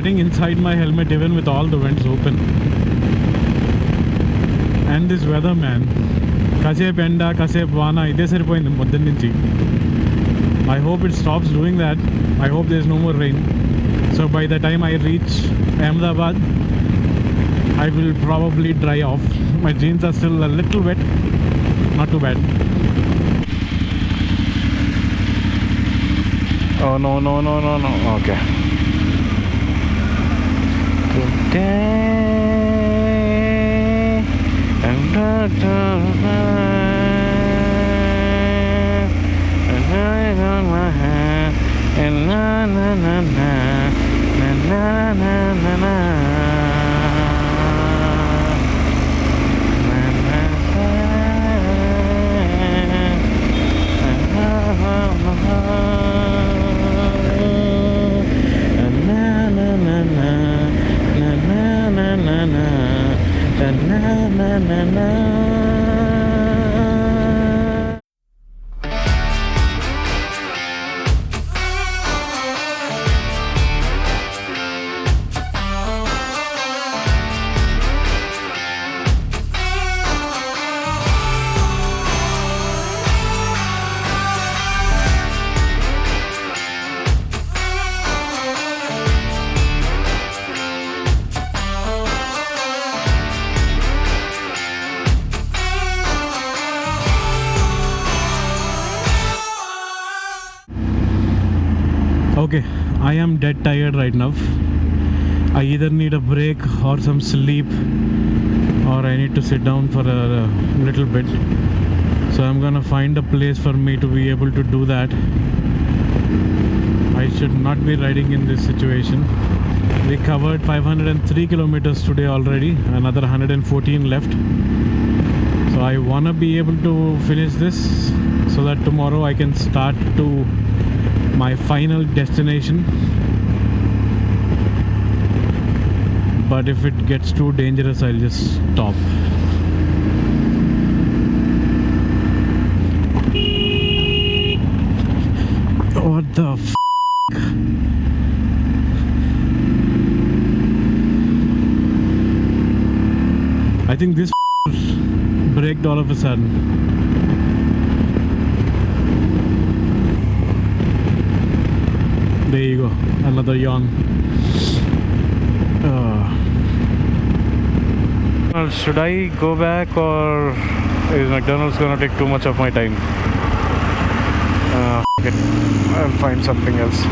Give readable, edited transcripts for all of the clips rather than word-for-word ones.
getting inside my helmet even with all the vents open. And this weather, man. Kasep enda, kasep vana, ide saripoyindi moddan nunchi. I hope it stops doing that. I hope there's no more rain. So by the time I reach Ahmedabad, I will probably dry off. My jeans are still a little wet. Not too bad. Oh no, no, no, no, no. Okay. Okay, I am dead tired right now. I either need a break or some sleep, or I need to sit down for a little bit. So I'm gonna find a place for me to be able to do that. I should not be riding in this situation. We covered 503 kilometers today already, another 114 left. So I wanna be able to finish this so that tomorrow I can start to my final destination. But if it gets too dangerous, I'll just stop. What the f***? I think this braked all of a sudden. There you go, another yawn. Well, should I go back, or is McDonald's gonna take too much of my time? F*** it. I'll find something else.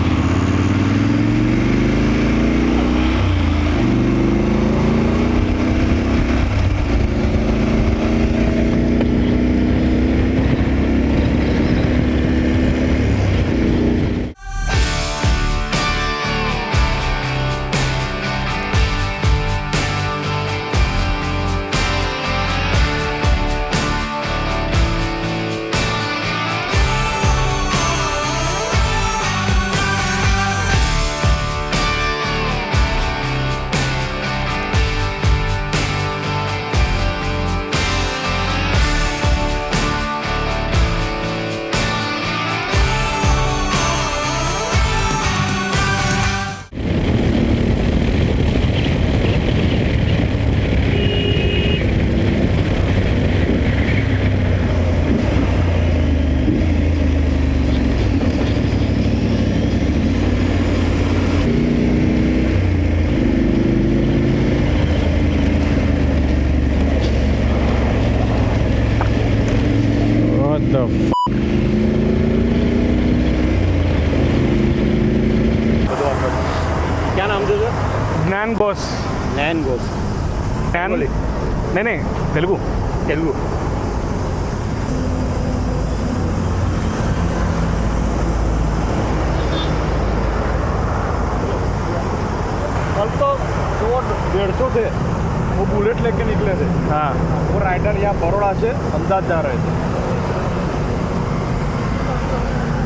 क्या नाम था ज्ञान घोष नैन घोष नहीं तेलुगु कल तो 150 थे वो bullet लेके निकले थे। हाँ, वो राइडर यहाँ बड़ौदा से अहमदाबाद जा रहे थे।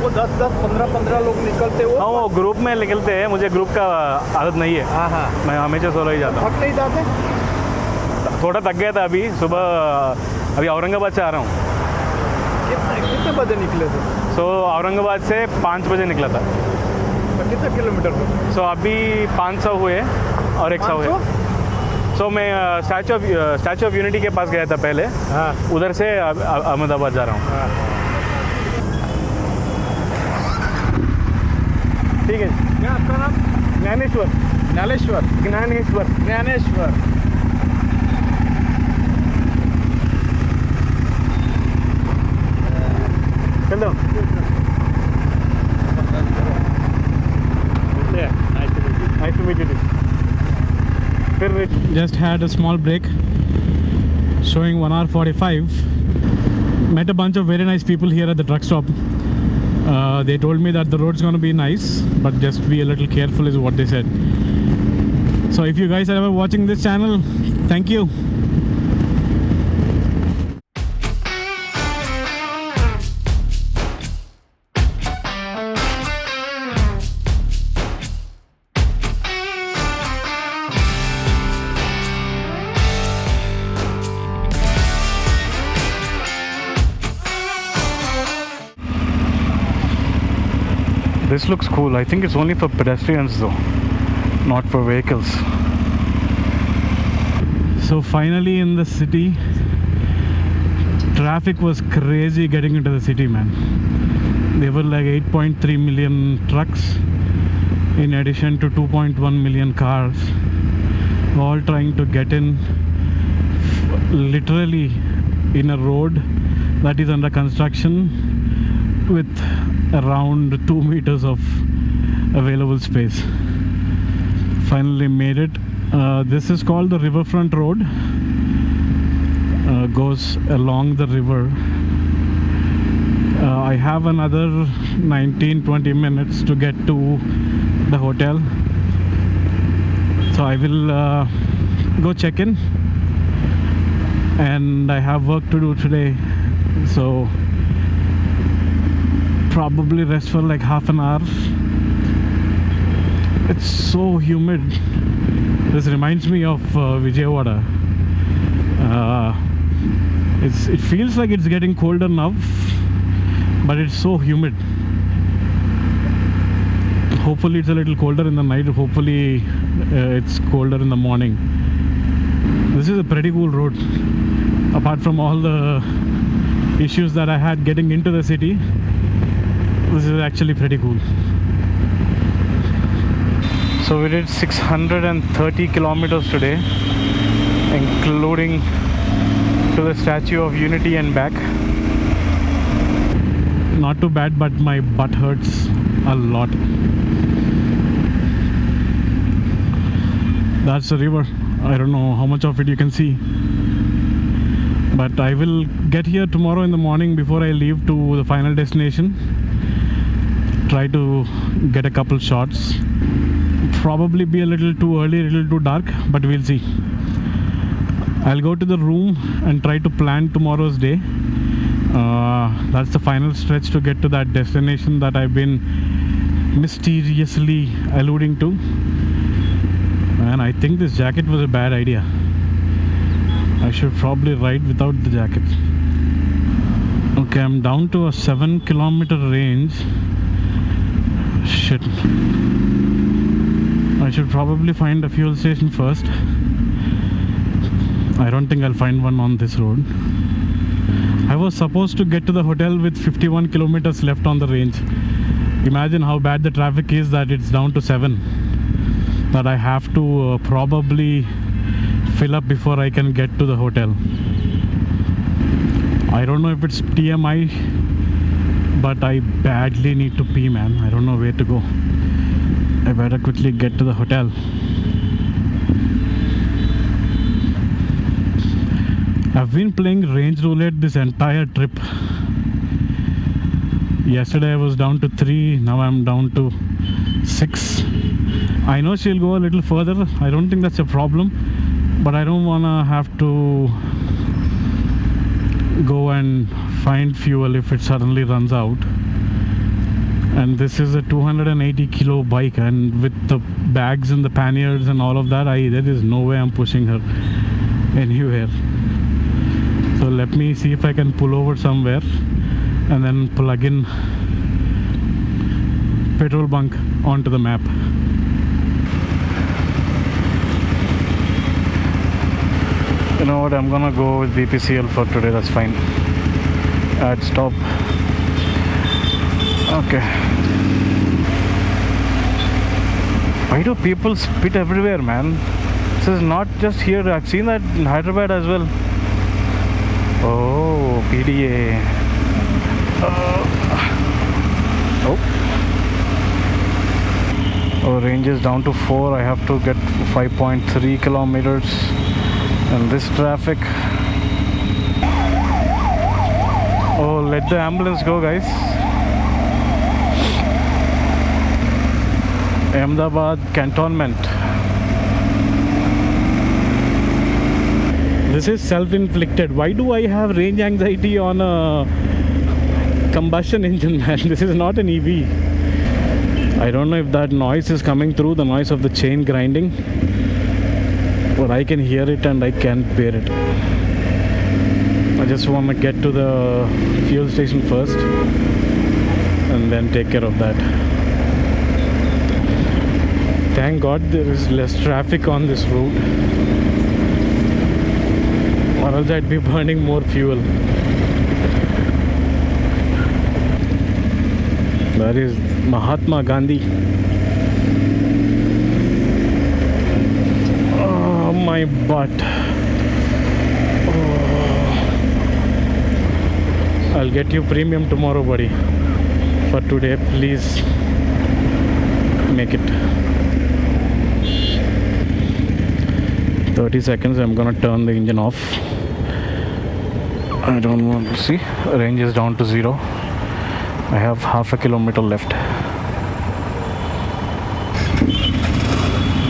वो 10-15 लोग निकलते वो। हाँ, वो ग्रुप में निकलते हैं। मुझे ग्रुप का आदत नहीं है। हाँ हाँ, मैं हमेशा सोलो ही जाता हूँ। थक नहीं जाते? थोड़ा थक गया था अभी सुबह। अभी औरंगाबाद से आ रहा हूँ। कितने बजे निकले थे? औरंगाबाद से 5 बजे निकला था। तो कितने किलोमीटर हुए? सो अभी 500 हुए और 100 हुए। 500? सो मैं स्टैचू ऑफ यूनिटी के पास गया था पहले, हाँ उधर से अहमदाबाद जा रहा हूँ। हाँ। ठीक है। क्या आपका नाम? ज्ञानेश्वर। ज्ञानेश्वर। ज्ञानेश्वर। ज्ञानेश्वर। चल दो। Nice to meet you. फिर Just had a small break, showing 1 hour 45. Met a bunch of very nice people here at the truck stop. They told me that the road's going to be nice, but just be a little careful is what they said. So if you guys are ever watching this channel, thank you. This looks cool. I think it's only for pedestrians though, not for vehicles. So finally in the city, traffic was crazy getting into the city, man. There were like 8.3 million trucks in addition to 2.1 million cars, all trying to get in literally in a road that is under construction with around 2 meters of available space. Finally made it. This is called the Riverfront Road. Goes along the river. I have another 19-20 minutes to get to the hotel, so I will go check in, and I have work to do today, so probably rest for like half an hour. It's so humid. This reminds me of Vijayawada. It feels like it's getting colder now, but it's so humid. Hopefully it's a little colder in the night. Hopefully it's colder in the morning. This is a pretty cool road. Apart from all the issues that I had getting into the city, this is actually pretty cool. So we did 630 kilometers today, including to the Statue of Unity and back. Not too bad, but my butt hurts a lot. That's the river. I don't know how much of it you can see, but I will get here tomorrow in the morning before I leave to the final destination. Try to get a couple shots. Probably be a little too early, a little too dark, but we'll see. I'll go to the room and try to plan tomorrow's day. That's the final stretch to get to that destination that I've been mysteriously alluding to. And I think this jacket was a bad idea. I should probably ride without the jacket. Okay, I'm down to a 7-kilometer range. Shit. I should probably find a fuel station first. I don't think I'll find one on this road. I was supposed to get to the hotel with 51 kilometers left on the range. Imagine how bad the traffic is that it's down to 7. That I have to probably fill up before I can get to the hotel. I don't know if it's TMI, but I badly need to pee, man. I don't know where to go. I better quickly get to the hotel. I've been playing range roulette this entire trip. Yesterday I was down to 3, now I'm down to 6. I know she'll go a little further. I don't think that's a problem, but I don't wanna have to go and find fuel if it suddenly runs out. And this is a 280 kilo bike, and with the bags and the panniers and all of that, there is no way I'm pushing her anywhere. So let me see if I can pull over somewhere and then plug in petrol bunk onto the map. You know what, I'm gonna go with BPCL for today, that's fine. Add stop. Okay. Why do people spit everywhere, man? This is not just here, I've seen that in Hyderabad as well. Oh, PDA. Oh, range is down to 4. I have to get 5.3 kilometers. And this traffic. Oh, let the ambulance go, guys. Ahmedabad cantonment. This is self-inflicted. Why do I have range anxiety on a combustion engine, man? This is not an EV. I don't know if that noise is coming through, the noise of the chain grinding, but I can hear it and I can't bear it. I just want to get to the fuel station first and then take care of that. Thank God there is less traffic on this route, or else I'd be burning more fuel. That is Mahatma Gandhi. Oh, my butt. Oh. I'll get you premium tomorrow, buddy. For today, please make it. 30 seconds, I'm gonna turn the engine off. I don't want to see. Range is down to 0. I have half a kilometer left.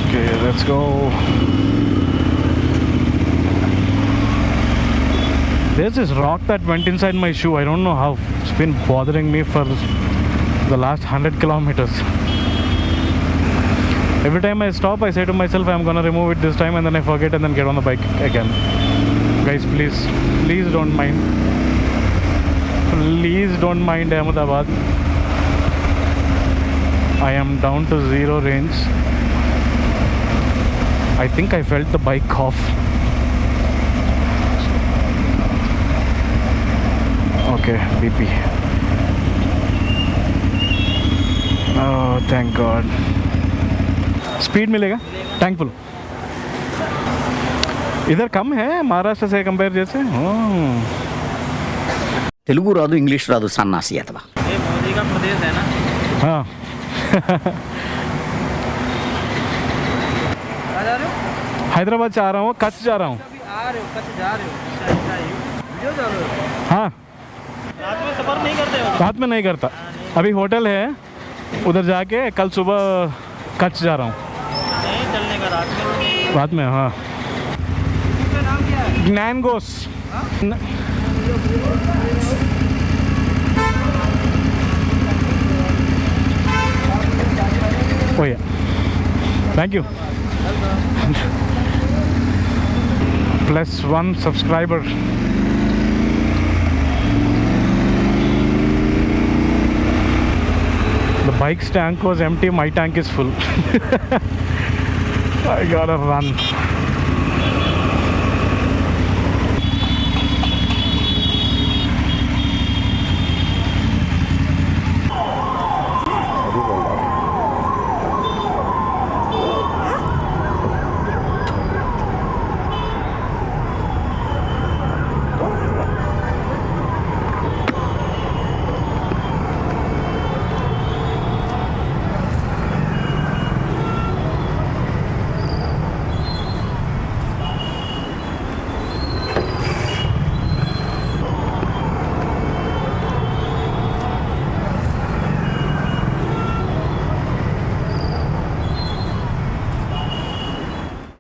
Okay, let's go. There's this rock that went inside my shoe. I don't know how. It's been bothering me for the last 100 kilometers. Every time I stop, I say to myself, I'm gonna remove it this time, and then I forget and then get on the bike again. Guys, please don't mind. Please don't mind Ahmedabad. I am down to 0 range. I think I felt the bike off. Okay, BP. Oh, thank God. Speed मिलेगा? Tank full. इधर कम है महाराष्ट्र से compare जैसे. తెలుగు రాదు English రాదు సన్నాసి అతవా ये मोदी का प्रदेश है ना. हाँ. कहाँ जा रहे हो? हैदराबाद से आ रहा हूँ, कच्छ जा रहा हूँ. अभी आ रहे हो, कच्छ जा रहे हो. वीडियो जा रहे हो. हाँ, रात में सफर नहीं करते हो? रात में नहीं करता. अभी होटल है, उधर जाके कल सुबह कच्छ जा रहा हूँ. नहीं चलने का रात में. रात में, हाँ. इसका नाम क्या है? Nangos. Oh yeah. Thank you. +1 subscriber. The bike's tank was empty, my tank is full. I gotta run.